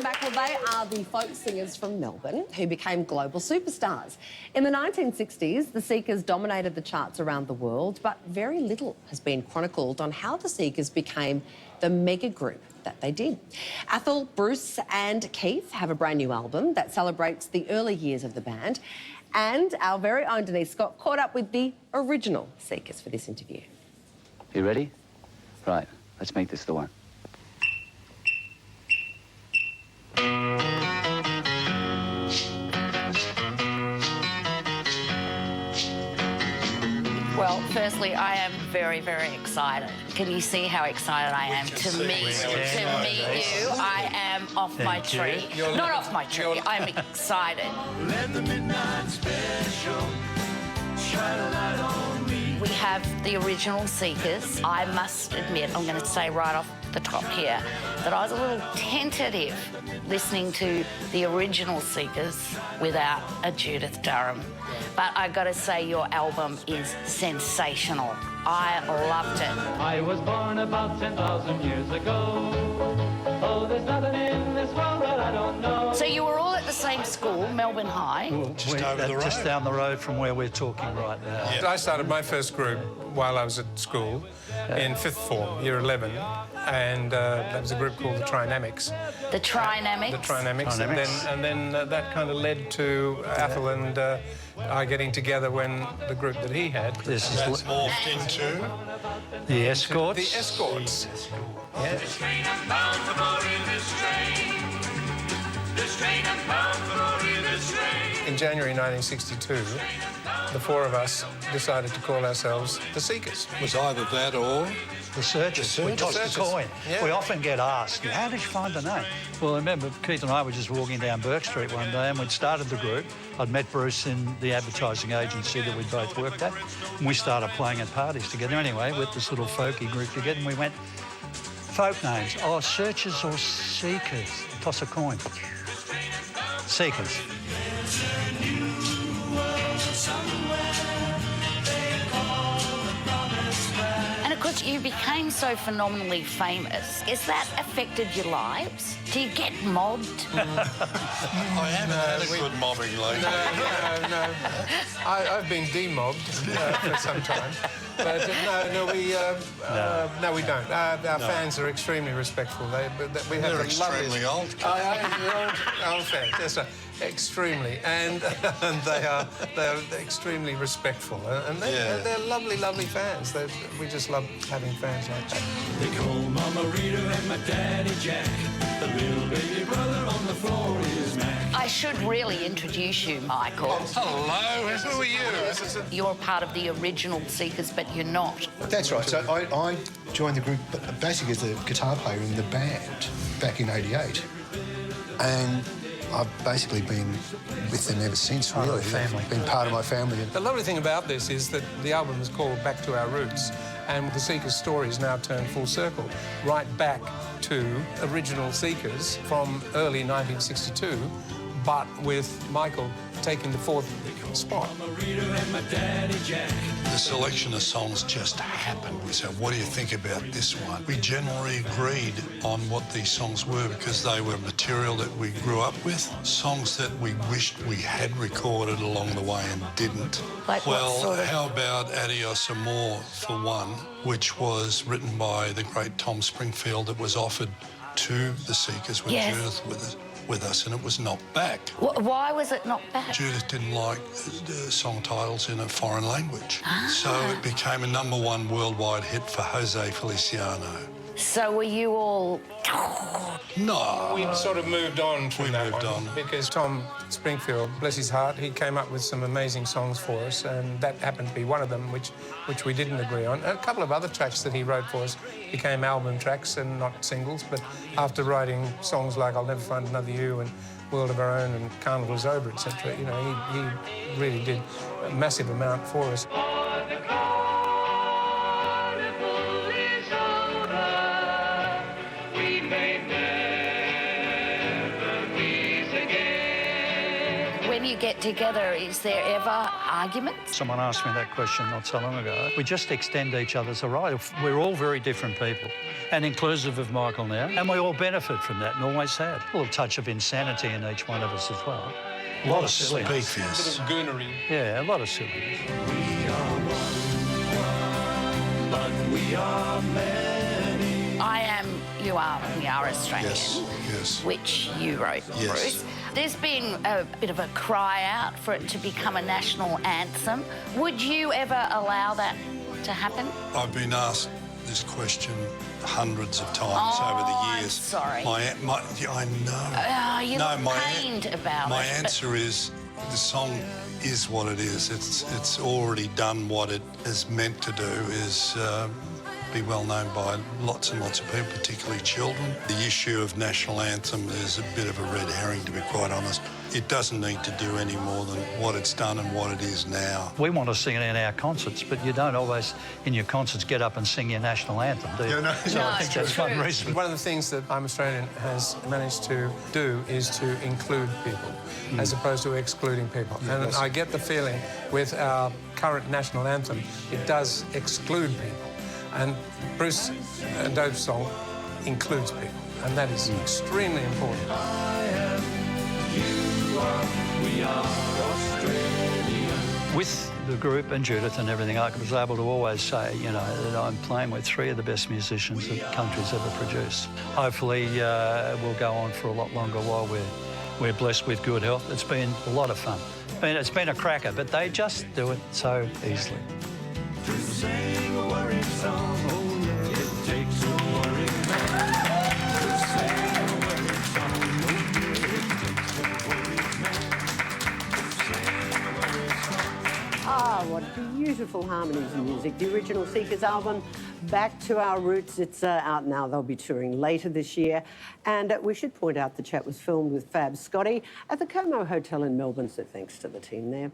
welcome back. Well, they are the folk singers from Melbourne who became global superstars. In the 1960s, the Seekers dominated the charts around the world, but very little has been chronicled on how the Seekers became the mega group that they did. Athol, Bruce and Keith have a brand new album that celebrates the early years of the band, and our very own Denise Scott caught up with the original Seekers for this interview. You ready? Right, let's make this the one. Well, firstly, I am very, very excited. Can you see how excited I am to meet you? I am off my tree. Not off my tree. I'm excited. Let the midnight special shine a light on me. We have the original Seekers. I must admit, I'm going to say right off the top here, that I was a little tentative listening to the original Seekers without a Judith Durham. But I got to say, your album is sensational. I loved it. I was born about 10,000 years ago. Oh, there's nothing in this world that I don't know. So you were all at the same school, Melbourne High. Just over the road. Just down the road from where we're talking right now. Yeah. I started my first group while I was at school in fifth form, year 11, and that was a group called the Trinamics. The Trinamics? The Trinamics. And then that kind of led to Athol and I getting together when the group that he had. This is morphed into the Escorts. The Escorts. Yeah. In January 1962, the four of us decided to call ourselves the Seekers. It was either that or The Searchers. We tossed a coin. Yeah. We often get asked, how did you find the name? Well, I remember Keith and I were just walking down Burke Street one day and we'd started the group. I'd met Bruce in the advertising agency that we both worked at, and we started playing at parties together anyway with this little folky group together, and we went, folk names, oh, Searchers or Seekers? Toss a coin. Seekers. And of course, you became so phenomenally famous. Has that affected your lives? Do you get mobbed? I haven't had a good mobbing lately. No. I've been demobbed for some time. But no, we don't. Our fans are extremely respectful. We have They're extremely old. Old fans, yes, sir. Extremely, and they are extremely respectful, and they're lovely, lovely fans. We just love having fans like that. They call Mama Rita and my daddy Jack. The little baby brother on the floor is Mac. I should really introduce you, Michael. Hello, who are you? You're part of the original Seekers, but you're not. That's right. So I joined the group basically as the guitar player in the band back in '88, and I've basically been with them ever since, really. Family. Been part of my family. The lovely thing about this is that the album is called Back to Our Roots, and the Seekers' story is now turned full circle, right back to original Seekers from early 1962, but with Michael taking the fourth spot. The selection of songs just happened. We said, what do you think about this one? We generally agreed on what these songs were because they were material that we grew up with, songs that we wished we had recorded along the way and didn't. Like what well, sort of... how about Adios Amor for one, which was written by the great Tom Springfield that was offered to the Seekers with Judith with us, and it was knocked back. Why was it knocked back? Judith didn't like the song titles in a foreign language. So it became a #1 worldwide hit for Jose Feliciano. So were you all... No. We sort of moved on from that moved one, on. because Tom Springfield, bless his heart, he came up with some amazing songs for us, and that happened to be one of them, which we didn't agree on. A couple of other tracks that he wrote for us became album tracks and not singles, but after writing songs like I'll Never Find Another You and World of Our Own and Carnival's Over, etc., you know, he really did a massive amount for us. When you get together, is there ever arguments? Someone asked me that question not so long ago. We just extend each other's right. We're all very different people, and inclusive of Michael now, and we all benefit from that and always have. A little touch of insanity in each one of us as well. A lot of silliness. Speak fierce. A bit of goonery. Yeah, a lot of silliness. I Am, You Are, We Are Australian, Yes, yes. which you wrote, Yes. Bruce. There's been a bit of a cry out for it to become a national anthem. Would you ever allow that to happen? I've been asked this question hundreds of times over the years. I'm sorry. I know. You look pained about my it. but- answer is the song is what it is. It's already done what it is meant to do, is be well known by lots and lots of people, particularly children. The issue of national anthem is a bit of a red herring, to be quite honest. It doesn't need to do any more than what it's done and what it is now. We want to sing it in our concerts, but you don't always, in your concerts, get up and sing your national anthem, do you? Yeah, no. So I think that's one reason. One of the things that I'm Australian has managed to do is to include people as opposed to excluding people. And I get the feeling with our current national anthem, it does exclude people. And Bruce and Dope's song includes people, and that is extremely important. With the group and Judith and everything, I was able to always say, you know, that I'm playing with three of the best musicians that the country's ever produced. Hopefully, we'll go on for a lot longer while we're blessed with good health. It's been a lot of fun. I mean, it's been a cracker, but they just do it so easily. To sing a worried song, oh yeah, it takes a worried man. To sing a worried song, oh yeah, it takes a worried man. To sing a worried song. Ah, what beautiful harmonies and music. The original Seekers album, Back to Our Roots, it's out now. They'll be touring later this year. And we should point out the chat was filmed with Fab Scotty at the Como Hotel in Melbourne, so thanks to the team there.